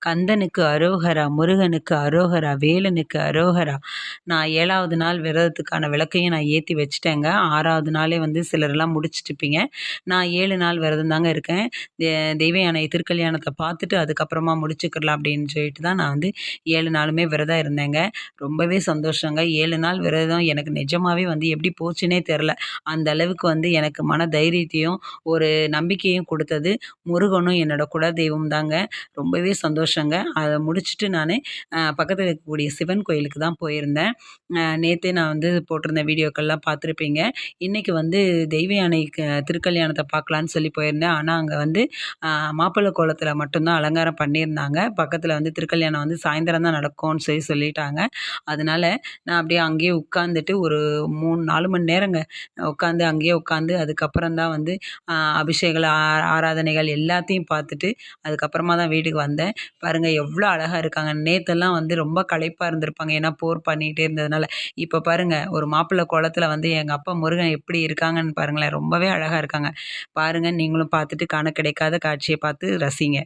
கந்தனுக்கு அரோகரா, முருகனுக்கு அரோகரா, வேலனுக்கு அரோகரா. நான் 7வது நாள் விரதத்துக்கான விளக்கையும் நான் ஏத்தி வச்சுட்டேங்க. 6வது நாளே வந்து சிலர்லாம் முடிச்சுட்டுப்பீங்க. நான் 7 நாள் விரதம் தாங்க இருக்கேன். தெ தெய்வ யானை திருக்கல்யாணத்த பார்த்துட்டு அதுக்கப்புறமா முடிச்சுக்கலாம் அப்படின்னு சொல்லிட்டு தான் நான் வந்து 7 நாளுமே விரதம் இருந்தேங்க. ரொம்பவே சந்தோஷங்க. 7 நாள் விரதம் எனக்கு நிஜமாவே வந்து எப்படி போச்சுன்னே தெரில. அந்த அளவுக்கு வந்து எனக்கு மன தைரியத்தையும், ஒரு நம்பிக்கையும் குடுத்தது முருகனும் என்னோட குலதெய்வம் தாங்க. ரொம்பவே சந்தோஷங்க. அத முடிச்சுட்டு நானு பக்கத்துல இருக்கக்கூடிய சிவன் கோயிலுக்கு தான் போயிருந்தேன். நேத்தே நான் வந்து போட்டிருந்த வீடியோக்கள்லாம் பார்த்துருப்பீங்க. இன்னைக்கு வந்து தெய்வ யானைக்கு திருக்கல்யாணத்த பார்க்கலான்னு சொல்லி போயிருந்தேன். ஆனா, அங்க வந்து அ மாப்பிள்ளை கோலத்துல மட்டும் தான் அலங்காரம் பண்ணியிருந்தாங்க. பக்கத்துல வந்து திருக்கல்யாணம் வந்து சாயந்தரம் தான் நடக்கும்னு சொல்லிட்டாங்க. அதனால நான் அப்படியே அங்கேயே உட்காந்துட்டு ஒரு 3, 4 மணி நேரங்க அங்கேயே உட்காந்து அதுக்கப்புறம் தான் வந்து அபிஷேகம், ஆராதனைகள் எல்லாத்தையும் பார்த்துட்டு, அதுக்கப்புறமா தான் வீட்டுக்கு வந்தேன். பாருங்க எவ்வளோ அழகா இருக்காங்க. நேத்தெல்லாம் வந்து ரொம்ப களைப்பா இருந்திருப்பாங்க. ஏன்னா போர் பண்ணிட்டே இருந்ததுனால. இப்ப பாருங்க ஒரு மாப்பிள்ளை கோலத்துல வந்து எங்க அப்பா முருகன் எப்படி இருக்காங்கன்னு பாருங்களேன். ரொம்பவே அழகா இருக்காங்க. பாருங்க நீங்களும் பார்த்துட்டு காண கிடைக்காத காட்சிய பார்த்து ரசிங்க.